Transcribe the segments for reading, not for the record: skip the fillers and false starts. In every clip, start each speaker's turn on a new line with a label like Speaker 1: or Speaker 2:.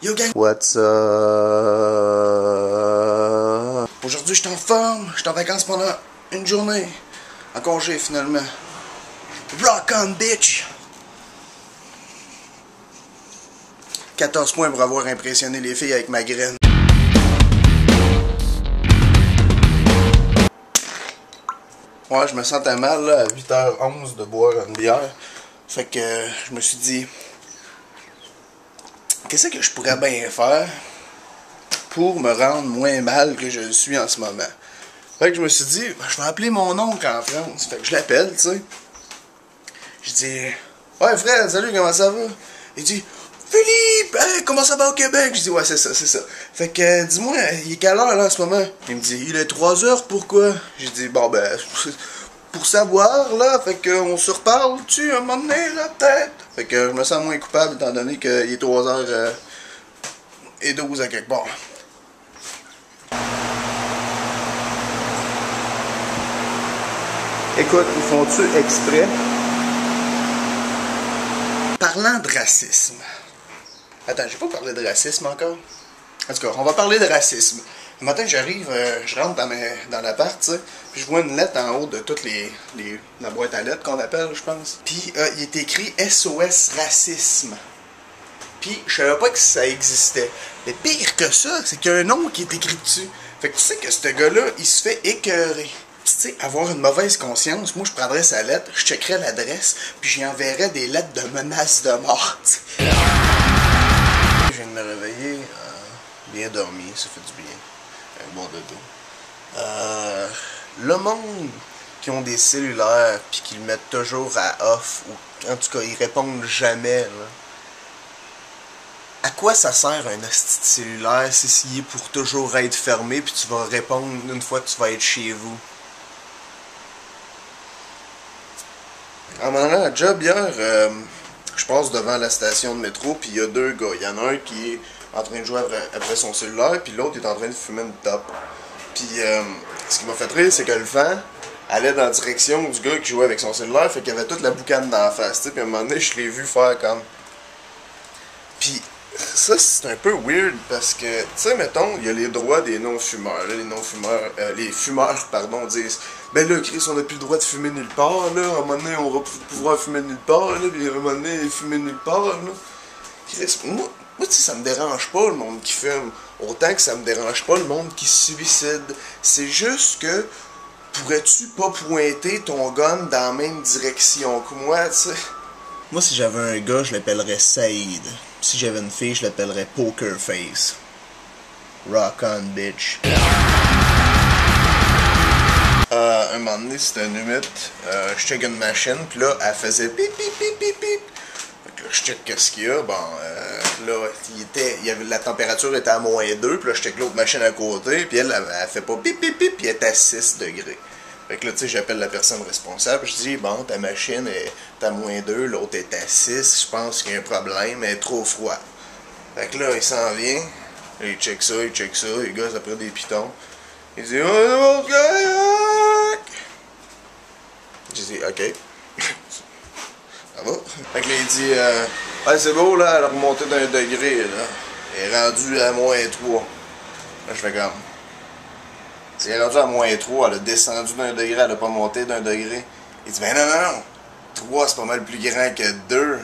Speaker 1: Yo gang,
Speaker 2: What's up?
Speaker 1: aujourd'hui je suis en forme, je suis en vacances pendant une journée. En congé finalement. Rock on bitch! 14 points pour avoir impressionné les filles avec ma graine. Ouais, je me sentais mal là, à 8h11 de boire une bière. Fait que je me suis dit, qu'est-ce que je pourrais bien faire pour me rendre moins mal que je le suis en ce moment? Fait que je me suis dit, ben, je vais appeler mon oncle en France. Fait que je l'appelle, tu sais. Je dis, ouais Fred, salut, comment ça va? Il dit, Philippe, hey, comment ça va au Québec? Je dis, ouais, c'est ça, c'est ça. Fait que, dis-moi, il est quelle heure là en ce moment? Il me dit, il est 3h, pourquoi? J'ai dit, bon ben, pour savoir là, fait qu'on se reparle-tu un moment donné là, peut-être? Fait que je me sens moins coupable étant donné qu'il est 3h12 à quelque part.
Speaker 2: Écoute, ils font-tu exprès?
Speaker 1: Parlant de racisme. Attends, j'ai pas parlé de racisme encore. En tout cas, on va parler de racisme. Le matin, j'arrive, je rentre dans l'appart, tu sais, puis je vois une lettre en haut de toute la boîte à lettres qu'on appelle, je pense. Puis il est écrit SOS Racisme. Puis je savais pas que ça existait. Mais pire que ça, c'est qu'il y a un nom qui est écrit dessus. Fait que tu sais que ce gars-là, il se fait écœurer. Tu sais, avoir une mauvaise conscience, moi je prendrais sa lettre, je checkerais l'adresse, puis j'y enverrais des lettres de menaces de mort. Je viens de me réveiller, bien dormi, ça fait du bien. Un bon dodo. Le monde qui ont des cellulaires, puis qui le mettent toujours à off, ou en tout cas ils répondent jamais, là. À quoi ça sert un hostie de cellulaire si c'est pour toujours être fermé, puis tu vas répondre une fois que tu vas être chez vous? En m'en allant à la job hier, je passe devant la station de métro, puis il y a deux gars. Il y en a un qui est en train de jouer après son cellulaire, puis l'autre est en train de fumer une top. Puis ce qui m'a fait rire, c'est que le vent allait dans la direction du gars qui jouait avec son cellulaire, fait qu'il y avait toute la boucane d'en face, tu sais. Puis à un moment donné, je l'ai vu faire comme... Puis ça, c'est un peu weird parce que, tu sais, mettons, il y a les droits des non-fumeurs. Là, les non-fumeurs, les fumeurs, pardon, disent, ben là, Chris, on n'a plus le droit de fumer nulle part, là. À un moment donné, on va pouvoir fumer nulle part, là. Puis à un moment donné, fumer nulle part, là. Chris, moi, tu sais, ça me dérange pas le monde qui fume. Autant que ça me dérange pas le monde qui se suicide. C'est juste que, pourrais-tu pas pointer ton gun dans la même direction que moi, tu sais? Moi, si j'avais un gars, je l'appellerais Saïd. Si j'avais une fille, je l'appellerais Poker Face. Rock on, bitch. Un moment donné, c'était une humide. Je check une machine, puis là, elle faisait pip, pip, pip, pip, pip. Fait que là, je check qu'est-ce qu'il y a. Bon, là, la température était à -2, puis là, je check l'autre machine à côté, puis elle fait pas pip, pip, pip, puis elle est à 6 degrés. Fait que là, tu sais, j'appelle la personne responsable, je dis, bon, ta machine est à -2, l'autre est à 6, je pense qu'il y a un problème, elle est trop froide. Fait que là, il s'en vient, il check ça, les gars, ça prend des pitons. Il dit, oh, c'est bon, correct! J'ai dit, ok. Ça va? Fait que là, il dit, ouais, c'est beau, là, elle a remonté d'1 degré, là. Elle est rendue à -3. Là, je fais comme... Si elle est rendue à -3, elle a descendu d'1 degré, elle a pas monté d'1 degré. Il dit, ben non, 3 c'est pas mal plus grand que 2. Là,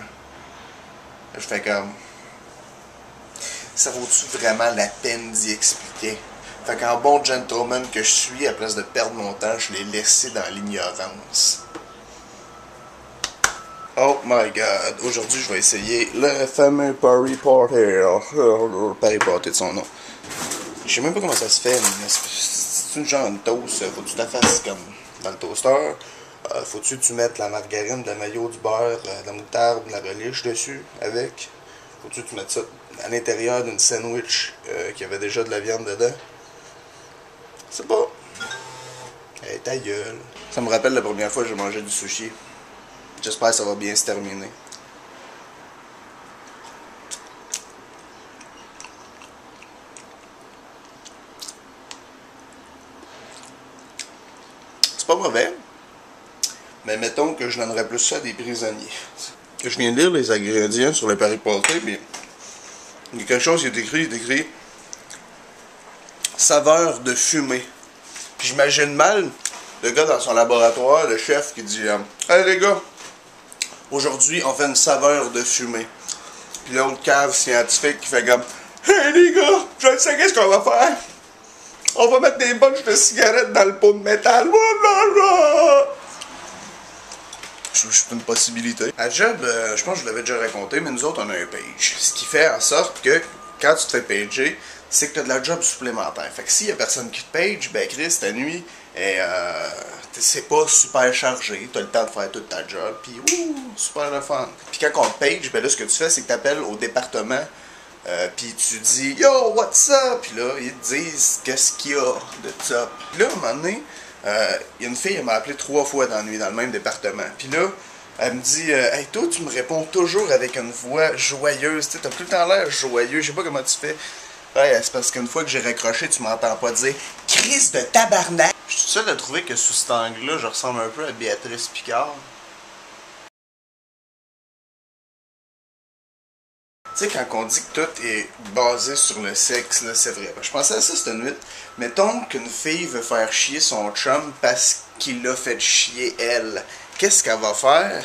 Speaker 1: je fais comme... Ça vaut-tu vraiment la peine d'y expliquer? Fait qu'en bon gentleman que je suis, à place de perdre mon temps, je l'ai laissé dans l'ignorance. Oh my god, aujourd'hui je vais essayer le fameux Party Porter. Party Porter de son nom. Je sais même pas comment ça se fait, mais c'est une genre de toast. Faut-tu la fasses comme dans le toaster? Faut-tu que tu mettes la margarine, le maillot, du beurre, de la moutarde, de la relish dessus avec? Faut-tu que tu mettes ça à l'intérieur d'une sandwich qui avait déjà de la viande dedans? C'est pas. Hey, ta gueule. Ça me rappelle la première fois que j'ai mangé du sushi. J'espère que ça va bien se terminer. C'est pas mauvais. Mais mettons que je donnerais plus ça à des prisonniers. Je viens de lire les ingrédients sur le Party Porter, mais Il y a quelque chose qui est écrit saveur de fumée. Puis j'imagine mal le gars dans son laboratoire, le chef qui dit hey les gars, aujourd'hui on fait une saveur de fumée. Puis l'autre cave scientifique qui fait comme hey les gars, je sais qu'est-ce qu'on va faire. On va mettre des bunches de cigarettes dans le pot de métal. C'est une possibilité. À job, je pense que je l'avais déjà raconté, mais nous autres on a un page. Ce qui fait en sorte que quand tu te fais pager, c'est que tu as de la job supplémentaire. Fait que s'il y a personne qui te page, ben Chris, ta nuit, c'est pas super chargé. Tu as le temps de faire toute ta job, puis super le fun. Puis quand on te page, ben là ce que tu fais, c'est que tu appelles au département, puis tu dis yo, what's up? Puis là, ils te disent qu'est-ce qu'il y a de top. Puis là, à un moment donné, il y a une fille, elle m'a appelé 3 fois dans la nuit dans le même département. Puis là, elle me dit hey, toi, tu me réponds toujours avec une voix joyeuse. Tu sais, t'as tout le temps l'air joyeux. Je sais pas comment tu fais. Ouais, c'est parce qu'une fois que j'ai raccroché, tu m'entends pas dire Chris de tabarnak. Je suis seul à trouver que sous cet angle-là, je ressemble un peu à Béatrice Picard. Tu sais, quand on dit que tout est basé sur le sexe, là, c'est vrai. Je pensais à ça cette nuit. Mettons qu'une fille veut faire chier son chum parce qu'il l'a fait chier elle. Qu'est-ce qu'elle va faire?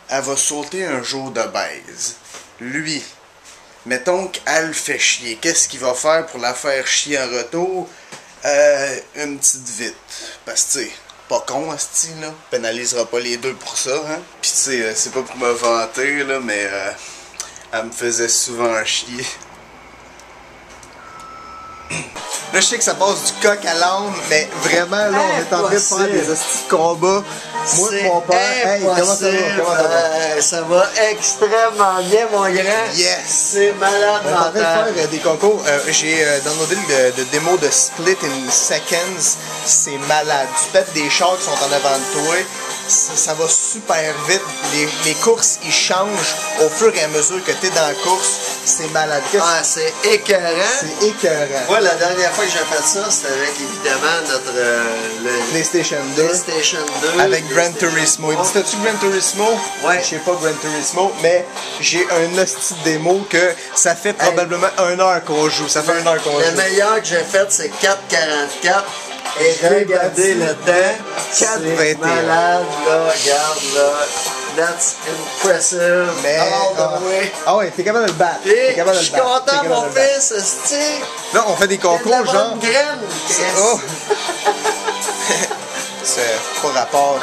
Speaker 1: Elle va sauter un jour de baise. Lui, mettons qu'elle fait chier. Qu'est-ce qu'il va faire pour la faire chier en retour? Une petite vite. Parce que, tu sais, pas con, asti, là. Pénalisera pas les deux pour ça, hein. Pis, tu sais, c'est pas pour me vanter, là, mais elle me faisait souvent chier. Là, je sais que ça passe du coq à l'âne, mais vraiment, là, on est en train de faire des hosties de combat. Moi et mon père, hey, comment ça va? Comment ça va?
Speaker 3: Ça va extrêmement bien, mon grand.
Speaker 1: Yes!
Speaker 3: C'est malade,
Speaker 1: on est en train de faire des concours. J'ai downloadé le démo de Split in Seconds. C'est malade. Tu pètes des chars qui sont en avant de toi. Ça va super vite. Les courses, ils changent au fur et à mesure que tu es dans la course. C'est malade.
Speaker 3: Ah, c'est écœurant.
Speaker 1: C'est écœurant.
Speaker 3: Moi, la dernière fois que j'ai fait ça, c'était avec, évidemment, notre...
Speaker 1: PlayStation 2.
Speaker 3: PlayStation 2.
Speaker 1: Avec Gran Turismo. T'as-tu Gran Turismo?
Speaker 3: Ouais.
Speaker 1: Je sais pas Gran Turismo, mais j'ai un hostie de démo que ça fait probablement 1 heure qu'on joue. Ça fait 1 heure qu'on joue.
Speaker 3: Le meilleur que j'ai fait, c'est 4,44. Et regardez le temps. 4,21. Malade, là, regarde, là. That's impressive.
Speaker 1: Mais,
Speaker 3: all the way.
Speaker 1: Ah ouais, t'es capable de le battre.
Speaker 3: Et je suis content, mon fils, c'est.
Speaker 1: Là, on fait des concours, genre.
Speaker 3: Graine,
Speaker 1: oh. C'est pas rapport.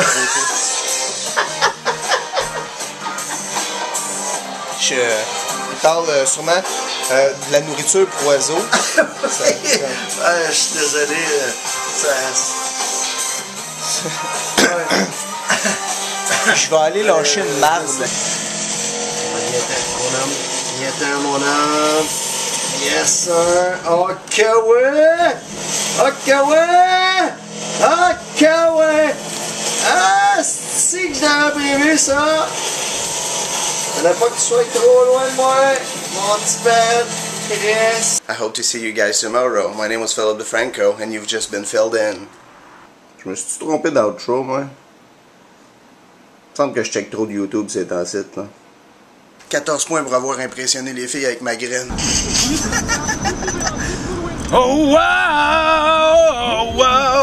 Speaker 1: Je parle sûrement de la nourriture pour oiseaux.
Speaker 3: Je suis désolé.
Speaker 1: Je vais aller lâcher une marde.
Speaker 3: Viens-t'en, mon homme. Yes, sir. Ok, ouais. Ok, ouais. Ok, ouais. Ah, c'est que j'avais prévu ça. Fallait pas que tu sois trop loin de moi, mon petit père. Chris.
Speaker 1: I hope to see you guys tomorrow. My name was Philip DeFranco, and you've just been filled in. Je me suis trompé d'outro, moi? Il me semble que je check trop de YouTube ces temps-ci, là. 14 points pour avoir impressionné les filles avec ma graine.
Speaker 4: Oh wow, oh wow.